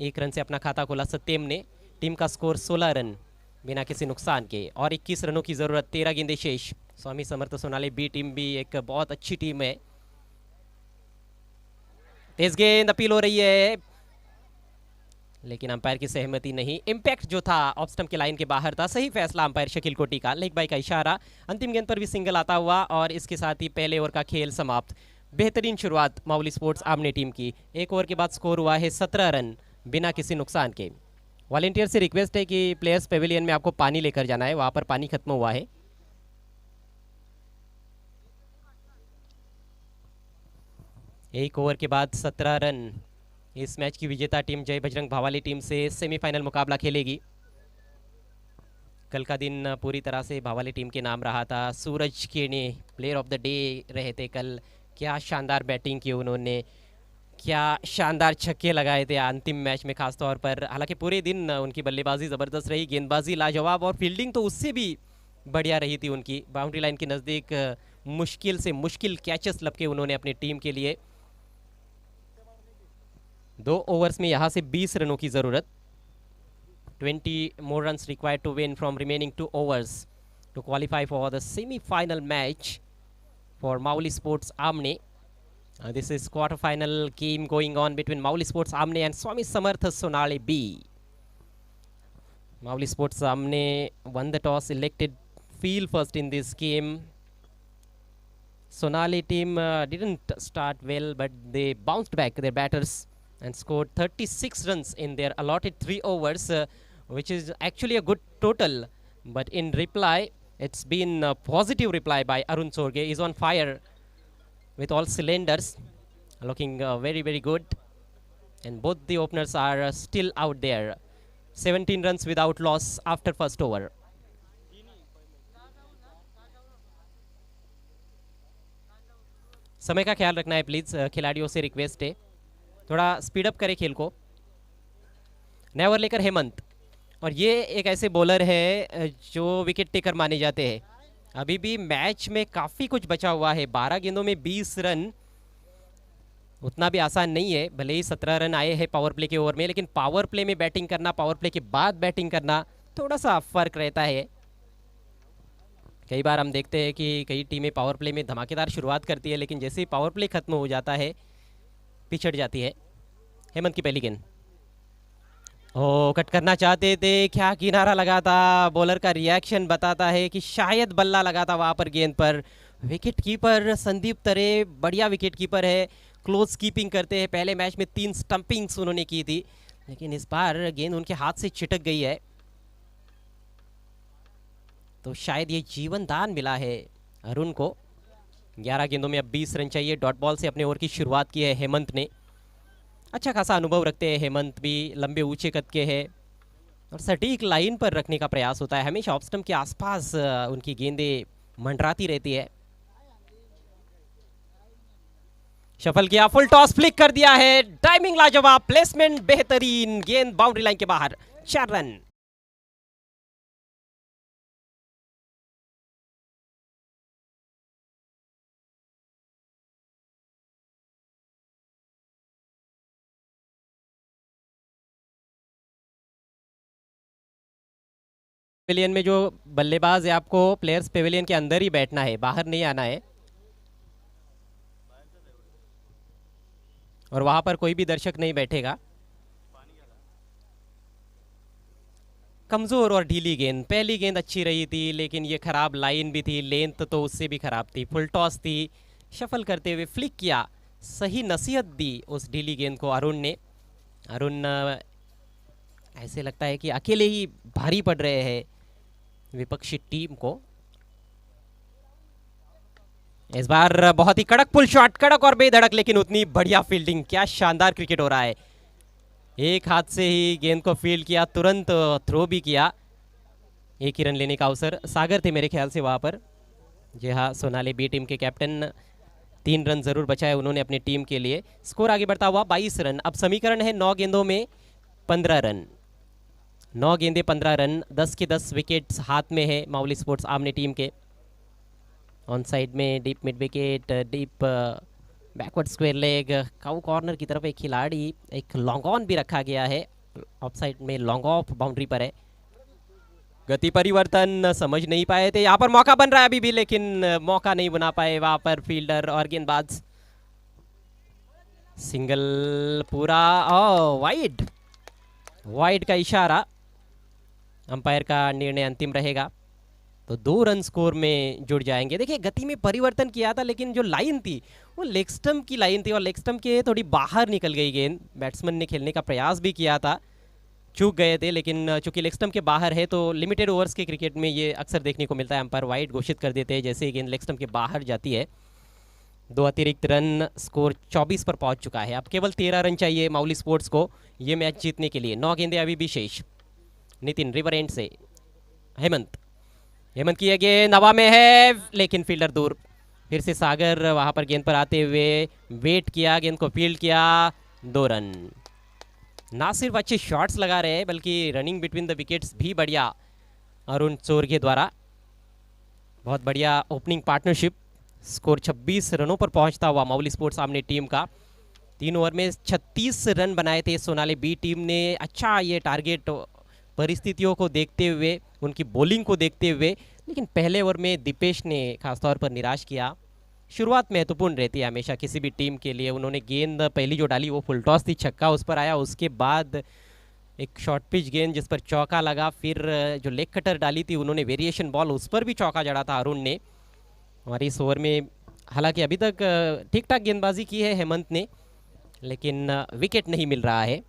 1 रन से अपना खाता खोला सत्यम ने। टीम का स्कोर 16 रन बिना किसी नुकसान के, और 21 रनों की ज़रूरत, 13 गेंदें शेष। स्वामी समर्थ सोनाली बी टीम भी एक बहुत अच्छी टीम है। तेज गेंद, अपील हो रही है, लेकिन अंपायर की सहमति नहीं। इंपैक्ट जो था ऑफ स्टंप के लाइन के बाहर था, सही फैसला अंपायर शकील कोटी का, लेग बाई का इशारा। अंतिम गेंद पर भी सिंगल आता हुआ और इसके साथ ही पहले ओवर का खेल समाप्त। बेहतरीन शुरुआत मावली स्पोर्ट्स आमने टीम की। 1 ओवर के बाद स्कोर हुआ है 17 रन बिना किसी नुकसान के। वॉलंटियर से रिक्वेस्ट है कि प्लेयर्स पेविलियन में आपको पानी लेकर जाना है, वहां पर पानी खत्म हुआ है। एक ओवर के बाद 17 रन। इस मैच की विजेता टीम जय बजरंग भावाली टीम से सेमीफाइनल मुकाबला खेलेगी। कल का दिन पूरी तरह से भावाली टीम के नाम रहा था। सूरज केने प्लेयर ऑफ द डे रहे थे कल। क्या शानदार बैटिंग की उन्होंने, क्या शानदार छक्के लगाए थे अंतिम मैच में खास तौर पर। हालांकि पूरे दिन उनकी बल्लेबाजी ज़बरदस्त रही, गेंदबाजी लाजवाब और फील्डिंग तो उससे भी बढ़िया रही थी उनकी। बाउंड्री लाइन के नज़दीक मुश्किल से मुश्किल कैचेस लपके उन्होंने अपनी टीम के लिए। 2 ओवर्स में यहाँ से 20 रनों की ज़रूरत। 20 more runs required to win from remaining 2 overs to qualify for the semi-final match for Mauli Sports Amne. This is quarter-final game going on between Mauli Sports Amne and Swami Samarth Sonali B. Mauli Sports Amne won the toss, elected field first in this game. Sonali team didn't start well, but they bounced back, their batters, and scored 36 runs in their allotted 3 overs, which is actually a good total. But in reply, it's been a positive reply by Arun Sorge. He's on fire with all cylinders, looking very, very good. And both the openers are still out there. 17 runs without loss after first over. समय का ख्याल रखना है please, खिलाड़ियों से request है, थोड़ा speed up करें खेल को। नया ओवर लेकर हेमंत, और ये एक ऐसे बॉलर है जो विकेट टेकर माने जाते हैं। अभी भी मैच में काफ़ी कुछ बचा हुआ है, 12 गेंदों में 20 रन उतना भी आसान नहीं है। भले ही 17 रन आए हैं पावर प्ले के ओवर में, लेकिन पावर प्ले में बैटिंग करना, पावर प्ले के बाद बैटिंग करना, थोड़ा सा फर्क रहता है। कई बार हम देखते हैं कि कई टीमें पावर प्ले में धमाकेदार शुरुआत करती है, लेकिन जैसे ही पावर प्ले खत्म हो जाता है पिछड़ जाती है। हेमंत की पहली गेंद, ओ कट करना चाहते थे, क्या किनारा लगा था। बॉलर का रिएक्शन बताता है कि शायद बल्ला लगा था वहाँ पर गेंद पर। विकेट कीपर संदीप तरे बढ़िया विकेट कीपर है, क्लोज कीपिंग करते हैं। पहले मैच में 3 स्टंपिंग्स उन्होंने की थी, लेकिन इस बार गेंद उनके हाथ से छिटक गई है, तो शायद ये जीवन दान मिला है अरुण को। 11 गेंदों में अब 20 रन चाहिए। डॉट बॉल से अपने ओवर की शुरुआत की है हेमंत ने। अच्छा खासा अनुभव रखते हैं हेमंत भी, लंबे ऊंचे कद के हैं और सटीक लाइन पर रखने का प्रयास होता है। हमेशा ऑफ स्टंप के आसपास उनकी गेंदें मंडराती रहती है। शफल किया, फुल टॉस फ्लिक कर दिया है, टाइमिंग लाजवाब, प्लेसमेंट बेहतरीन, गेंद बाउंड्री लाइन के बाहर, 4 रन। पेविलियन में जो बल्लेबाज है, आपको प्लेयर्स पेविलियन के अंदर ही बैठना है, बाहर नहीं आना है, और वहां पर कोई भी दर्शक नहीं बैठेगा। कमजोर और ढीली गेंद, पहली गेंद अच्छी रही थी, लेकिन ये खराब लाइन भी थी, लेंथ तो उससे भी खराब थी। फुल टॉस थी, शफल करते हुए फ्लिक किया, सही नसीहत दी उस ढीली गेंद को अरुण ने। अरुण ऐसे लगता है कि अकेले ही भारी पड़ रहे हैं विपक्षी टीम को। इस बार बहुत ही कड़क पुल शॉट, कड़क और बेधड़क, लेकिन उतनी बढ़िया फील्डिंग। क्या शानदार क्रिकेट हो रहा है। एक हाथ से ही गेंद को फील्ड किया, तुरंत थ्रो भी किया। एक ही रन लेने का अवसर, सागर थे मेरे ख्याल से वहां पर। जी हाँ, सोनाली बी टीम के कैप्टन 3 रन जरूर बचाए उन्होंने अपनी टीम के लिए। स्कोर आगे बढ़ता हुआ 22 रन। अब समीकरण है 9 गेंदों में 15 रन। 9 गेंदे 15 रन, 10 के 10 विकेट्स हाथ में है माउली स्पोर्ट्स आमने टीम के। ऑन साइड में deep mid wicket, deep backward square leg, cow corner की तरफ एक खिलाड़ी, एक लॉन्ग ऑन भी रखा गया है। ऑफ साइड में लॉन्ग ऑफ बाउंड्री पर है। गति परिवर्तन समझ नहीं पाए थे, यहाँ पर मौका बन रहा है अभी भी, लेकिन मौका नहीं बना पाए वहां पर फील्डर और गेंदबाज। सिंगल पूरा, वाइड, वाइड का इशारा, अंपायर का निर्णय अंतिम रहेगा, तो 2 रन स्कोर में जुड़ जाएंगे। देखिए गति में परिवर्तन किया था, लेकिन जो लाइन थी वो लेग स्टंप की लाइन थी और लेग स्टंप के थोड़ी बाहर निकल गई गेंद। बैट्समैन ने खेलने का प्रयास भी किया था, चूक गए थे, लेकिन चूंकि लेग स्टंप के बाहर है तो लिमिटेड ओवर्स के क्रिकेट में ये अक्सर देखने को मिलता है, अंपायर वाइड घोषित कर देते हैं जैसे ही गेंद लेग स्टंप के बाहर जाती है। 2 अतिरिक्त रन, स्कोर 24 पर पहुंच चुका है। अब केवल 13 रन चाहिए माउली स्पोर्ट्स को ये मैच जीतने के लिए। 9 गेंदे अभी भी शेष। नितिन रिवर एंड से हेमंत, हेमंत की ये गेंद हवा में है, लेकिन फील्डर दूर। फिर से सागर वहां पर गेंद पर आते हुए वेट किया, गेंद को फील्ड किया, 2 रन। ना सिर्फ अच्छे शॉट्स लगा रहे हैं बल्कि रनिंग बिटवीन द विकेट्स भी बढ़िया अरुण चोरगे द्वारा। बहुत बढ़िया ओपनिंग पार्टनरशिप। स्कोर 26 रनों पर पहुंचता हुआ माउली स्पोर्ट्स सामने टीम का। 3 ओवर में 36 रन बनाए थे सोनाली बी टीम ने। अच्छा ये टारगेट परिस्थितियों को देखते हुए, उनकी बॉलिंग को देखते हुए, लेकिन पहले ओवर में दीपेश ने खासतौर पर निराश किया। शुरुआत महत्वपूर्ण रहती है हमेशा किसी भी टीम के लिए। उन्होंने गेंद पहली जो डाली वो फुल टॉस थी, छक्का उस पर आया। उसके बाद एक शॉर्ट पिच गेंद जिस पर चौका लगा, फिर जो लेग कटर डाली थी उन्होंने वेरिएशन बॉल, उस पर भी चौका जड़ा था अरुण ने। और इस ओवर में हालांकि अभी तक ठीक ठाक गेंदबाजी की है हेमंत ने, लेकिन विकेट नहीं मिल रहा है।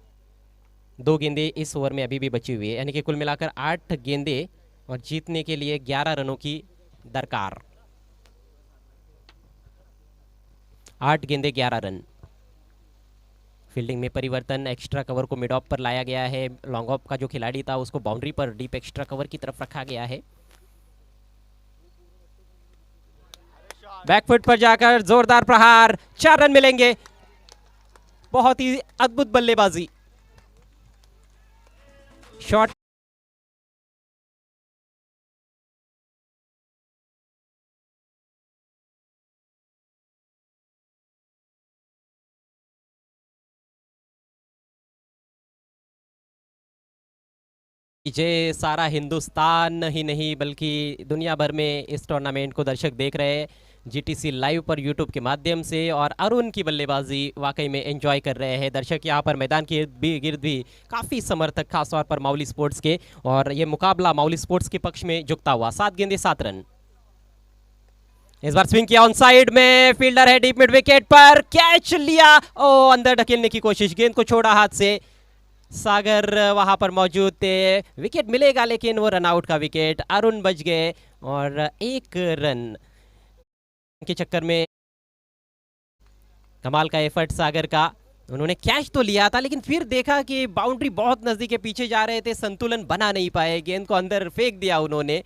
2 गेंदे इस ओवर में अभी भी बची हुई है, यानी कि कुल मिलाकर 8 गेंदे और जीतने के लिए 11 रनों की दरकार। 8 गेंदे 11 रन। फील्डिंग में परिवर्तन, एक्स्ट्रा कवर को मिड ऑफ पर लाया गया है। लॉन्ग ऑफ का जो खिलाड़ी था उसको बाउंड्री पर डीप एक्स्ट्रा कवर की तरफ रखा गया है। बैकफुट पर जाकर जोरदार प्रहार, 4 रन मिलेंगे। बहुत ही अद्भुत बल्लेबाजी। शॉट जय सारा हिंदुस्तान ही नहीं बल्कि दुनिया भर में इस टूर्नामेंट को दर्शक देख रहे हैं जीटीसी लाइव पर यूट्यूब के माध्यम से। और अरुण की बल्लेबाजी वाकई में एंजॉय कर रहे हैं दर्शक। यहाँ पर मैदान के गिर्द भी काफ़ी समर्थक, खासतौर पर माउली स्पोर्ट्स के। और ये मुकाबला माउली स्पोर्ट्स के पक्ष में झुकता हुआ। 7 गेंदे 7 रन। इस बार स्विंग किया ऑन साइड में, फील्डर है डीप मिड विकेट पर, कैच लिया। ओ अंदर ढकेलने की कोशिश, गेंद को छोड़ा हाथ से। सागर वहां पर मौजूद थे। विकेट मिलेगा लेकिन वो रनआउट का विकेट, अरुण बच गए। और 1 रन के चक्कर में कमाल का एफर्ट सागर का। उन्होंने कैच तो लिया था लेकिन फिर देखा कि बाउंड्री बहुत नजदीक है, पीछे जा रहे थे, संतुलन बना नहीं पाए, गेंद को अंदर फेंक दिया उन्होंने।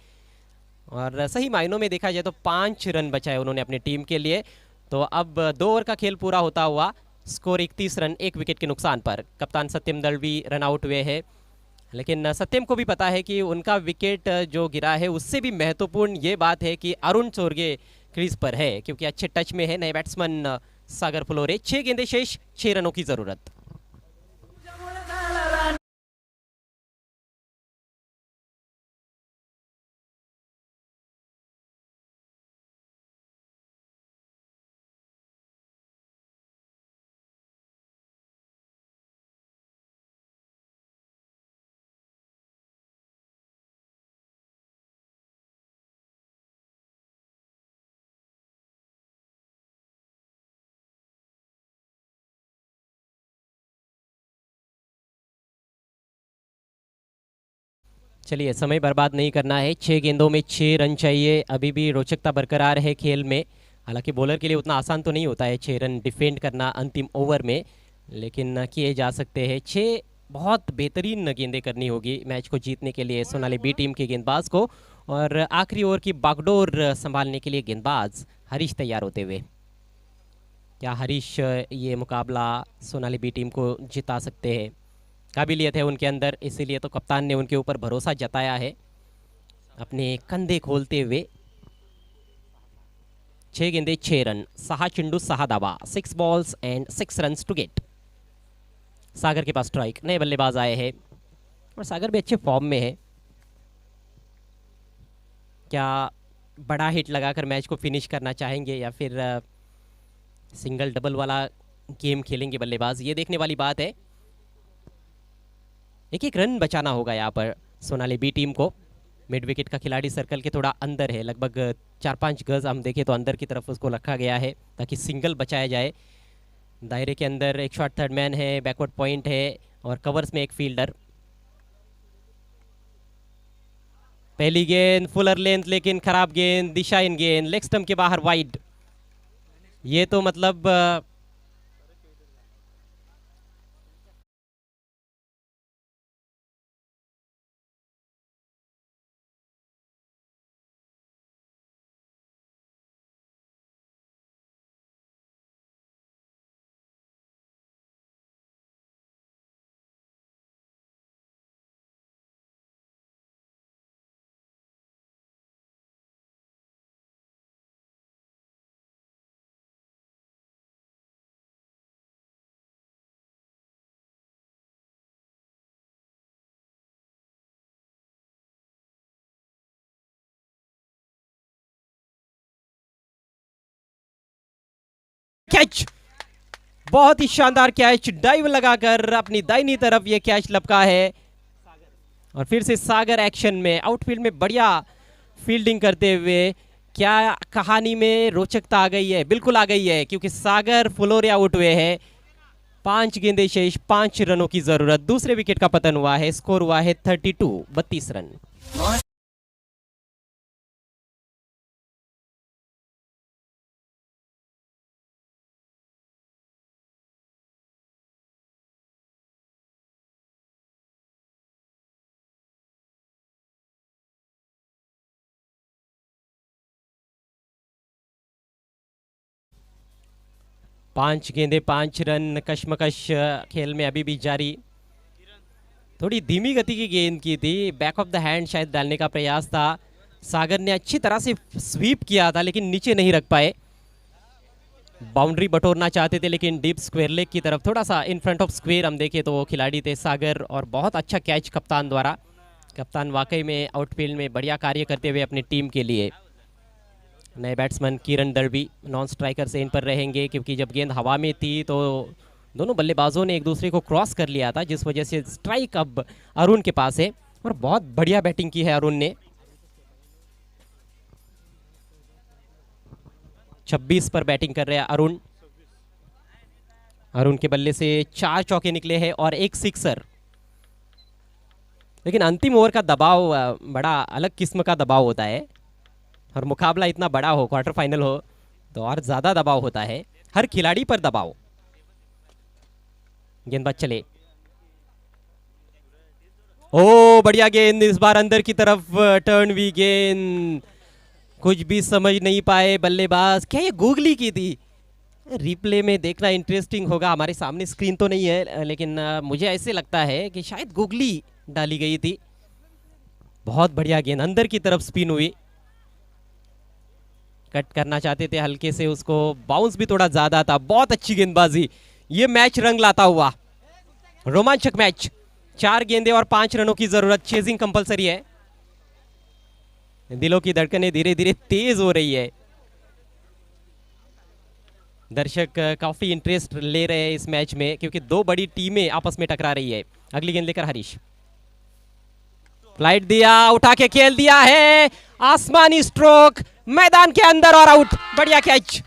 और सही मायनों में देखा जाए तो 5 रन बचाए उन्होंने अपनी टीम के लिए। तो अब 2 ओवर का खेल पूरा होता हुआ स्कोर 31 रन, 1 विकेट के नुकसान पर। कप्तान सत्यम दलवी रन आउट हुए हैं, लेकिन सत्यम को भी पता है कि उनका विकेट जो गिरा है उससे भी महत्वपूर्ण ये बात है कि अरुण चोरगे क्रीज पर है, क्योंकि अच्छे टच में है नए बैट्समैन सागर फुलोरे। 6 गेंदे शेष, 6 रनों की जरूरत। चलिए समय बर्बाद नहीं करना है। 6 गेंदों में 6 रन चाहिए। अभी भी रोचकता बरकरार है खेल में। हालांकि बॉलर के लिए उतना आसान तो नहीं होता है 6 रन डिफेंड करना अंतिम ओवर में, लेकिन किए जा सकते हैं। 6 बहुत बेहतरीन गेंदें करनी होगी मैच को जीतने के लिए सोनाली बी टीम के गेंदबाज को। और आखिरी ओवर की बागडोर संभालने के लिए गेंदबाज हरीश तैयार होते हुए। क्या हरीश ये मुकाबला सोनाली बी टीम को जिता सकते हैं? काबिलियत है उनके अंदर, इसीलिए तो कप्तान ने उनके ऊपर भरोसा जताया है अपने कंधे खोलते हुए। 6 गेंदे 6 रन, 6 चेंडू 6 धावा, 6 balls and 6 run to get. Sagar के पास स्ट्राइक, नए बल्लेबाज आए हैं और सागर भी अच्छे फॉर्म में है। क्या बड़ा हिट लगाकर मैच को फिनिश करना चाहेंगे या फिर सिंगल डबल वाला गेम खेलेंगे बल्लेबाज, ये देखने वाली बात है। एक रन बचाना होगा यहाँ पर सोनाली बी टीम को। मिड विकेट का खिलाड़ी सर्कल के थोड़ा अंदर है, लगभग 4-5 गज हम देखें तो अंदर की तरफ उसको रखा गया है ताकि सिंगल बचाया जाए। दायरे के अंदर एक शॉट थर्ड मैन है, बैकवर्ड पॉइंट है और कवर्स में एक फील्डर। पहली गेंद फुलर लेंथ, लेकिन खराब गेंद, दिशा इन गेंद, लेग स्टंप के बाहर वाइड। ये तो मतलब कैच, बहुत ही शानदार कैच, डाइव लगाकर अपनी दाहिनी तरफ ये कैच लपका है। और फिर से सागर एक्शन में, आउटफील्ड में बढ़िया फील्डिंग करते हुए। क्या कहानी में रोचकता आ गई है? बिल्कुल आ गई है, क्योंकि सागर फुलोरे आउट हुए हैं। 5 गेंदे शेष, 5 रनों की जरूरत। दूसरे विकेट का पतन हुआ है, स्कोर हुआ है 32 रन। पांच गेंदे 5 रन, कश्मकश खेल में अभी भी जारी। थोड़ी धीमी गति की गेंद की थी, बैक ऑफ द हैंड शायद डालने का प्रयास था। सागर ने अच्छी तरह से स्वीप किया था, लेकिन नीचे नहीं रख पाए। बाउंड्री बटोरना चाहते थे, लेकिन डीप स्क्वायर लेग की तरफ, थोड़ा सा इन फ्रंट ऑफ स्क्वायर हम देखें तो वो खिलाड़ी थे सागर। और बहुत अच्छा कैच कप्तान द्वारा। कप्तान वाकई में आउटफील्ड में बढ़िया कार्य करते हुए अपनी टीम के लिए। नए batsman Kiran Dadvi non striker से इन पर रहेंगे, क्योंकि जब गेंद हवा में थी तो दोनों बल्लेबाजों ने एक दूसरे को क्रॉस कर लिया था, जिस वजह से स्ट्राइक अब अरुण के पास है। और बहुत बढ़िया बैटिंग की है अरुण ने। 26 पर बैटिंग कर रहे हैं अरुण। अरुण के बल्ले से 4 चौके निकले हैं और 1 सिक्सर। लेकिन अंतिम ओवर का दबाव बड़ा अलग किस्म का दबाव होता है, और मुकाबला इतना बड़ा हो, क्वार्टर फाइनल हो, तो और ज्यादा दबाव होता है, हर खिलाड़ी पर दबाव। गेंदबाज चले, ओ बढ़िया गेंद, इस बार अंदर की तरफ टर्न हुई गेंद। कुछ भी समझ नहीं पाए बल्लेबाज। क्या ये गूगली की थी? रिप्ले में देखना इंटरेस्टिंग होगा। हमारे सामने स्क्रीन तो नहीं है, लेकिन मुझे ऐसे लगता है कि शायद गूगली डाली गई थी। बहुत बढ़िया गेंद, अंदर की तरफ स्पिन हुई। कट करना चाहते थे हल्के से उसको, बाउंस भी थोड़ा ज्यादा था। बहुत अच्छी गेंदबाजी, ये मैच रंग लाता हुआ रोमांचक मैच। 4 गेंदे और 5 रनों की जरूरत, चेजिंग कंपलसरी है। दिलों की धड़कनें धीरे धीरे तेज हो रही है। दर्शक काफी इंटरेस्ट ले रहे हैं इस मैच में, क्योंकि 2 बड़ी टीमें आपस में टकरा रही है। अगली गेंद लेकर हरीश, फ्लाइट दिया, उठा के खेल दिया है, आसमानी स्ट्रोक, मैदान के अंदर और आउट। बढ़िया कैच,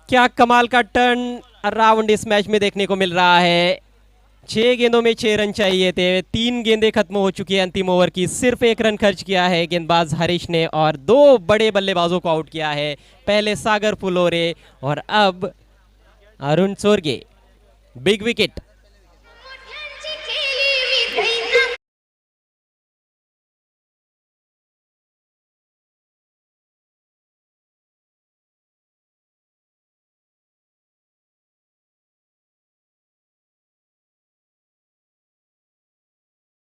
क्या कमाल का टर्न अराउंड इस मैच में देखने को मिल रहा है। 6 गेंदों में 6 रन चाहिए थे, 3 गेंदें खत्म हो चुकी है अंतिम ओवर की। सिर्फ 1 रन खर्च किया है गेंदबाज हरीश ने, और 2 बड़े बल्लेबाजों को आउट किया है। पहले सागर फुलोरे और अब अरुण सोरगे। Big wicket.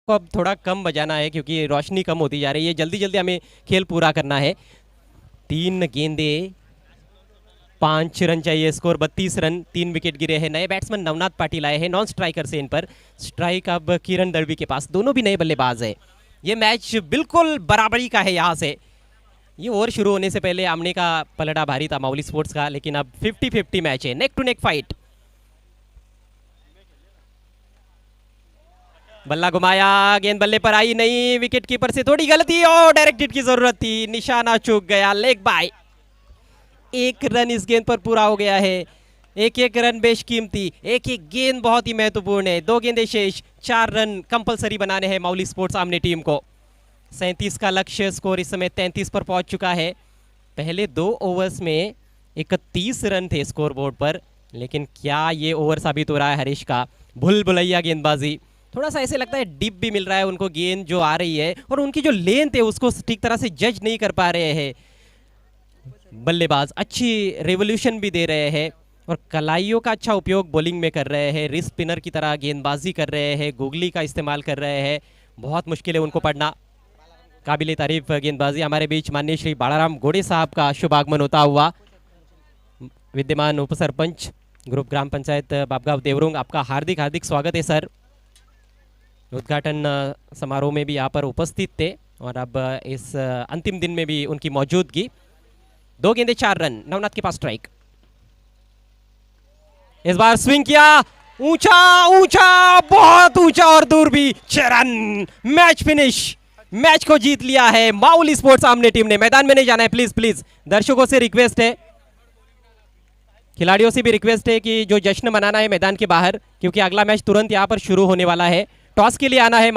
को अब थोड़ा कम बजाना है, क्योंकि रोशनी कम होती जा रही है। जल्दी जल्दी हमें खेल पूरा करना है। 3 गेंदे 5 रन चाहिए, स्कोर 32 रन। 3 विकेट गिरे हैं। नए बैट्समैन नवनाथ पाटिल आए हैं नॉन स्ट्राइकर से इन पर। स्ट्राइक अब किरण दड़वी के पास। दोनों भी नए बल्लेबाज है। ये मैच बिल्कुल बराबरी का है। यहाँ से ये ओवर शुरू होने से पहले आमने का पलड़ा भारी था माउली स्पोर्ट्स का, लेकिन अब 50-50 मैच है, नेक टू नेक फाइट। बल्ला घुमाया, गेंद बल्ले पर आई नहीं, विकेट कीपर से थोड़ी गलती और डायरेक्ट हिट की जरूरत थी, निशाना चूक गया, लेग बाय। 1 रन इस गेंद पर पूरा हो गया है। 1-1 रन बेशकीमती, 1-1 गेंद बहुत ही महत्वपूर्ण है। 2 गेंदें शेष, 4 रन कंपलसरी बनाने हैं माउली स्पोर्ट्स सामने टीम को। 37 का लक्ष्य, स्कोर इस समय 33 पर पहुंच चुका है। पहले 2 ओवर्स में 31 रन थे स्कोर बोर्ड पर, लेकिन क्या ये ओवर साबित हो रहा है हरीश का। भूल भुलैया गेंदबाजी, थोड़ा सा ऐसे लगता है डिप भी मिल रहा है उनको गेंद जो आ रही है, और उनकी जो लेंथ है उसको ठीक तरह से जज नहीं कर पा रहे हैं बल्लेबाज। अच्छी रेवोल्यूशन भी दे रहे हैं, और कलाइयों का अच्छा उपयोग बॉलिंग में कर रहे हैं। रिस्ट स्पिनर की तरह गेंदबाजी कर रहे हैं, गूगली का इस्तेमाल कर रहे हैं। बहुत मुश्किल है उनको पढ़ना। काबिले तारीफ गेंदबाजी। हमारे बीच माननीय श्री बालाराम गोड़े साहब का शुभ आगमन होता हुआ। विद्यमान उप सरपंच ग्रुप ग्राम पंचायत बाबगांव देवरुंग, आपका हार्दिक हार्दिक स्वागत है सर। उद्घाटन समारोह में भी यहाँ पर उपस्थित थे, और अब इस अंतिम दिन में भी उनकी मौजूदगी। 2 गेंदे 4 रन, नवनाथ के पास स्ट्राइक। इस बार स्विंग किया, ऊंचा ऊंचा, बहुत ऊंचा और दूर भी, 6 रन, मैच फिनिश। मैच को जीत लिया है माउली स्पोर्ट्स आमने टीम ने। मैदान में नहीं जाना है प्लीज प्लीज, दर्शकों से रिक्वेस्ट है, खिलाड़ियों से भी रिक्वेस्ट है कि जो जश्न मनाना है मैदान के बाहर, क्योंकि अगला मैच तुरंत यहां पर शुरू होने वाला है। टॉस के लिए आना है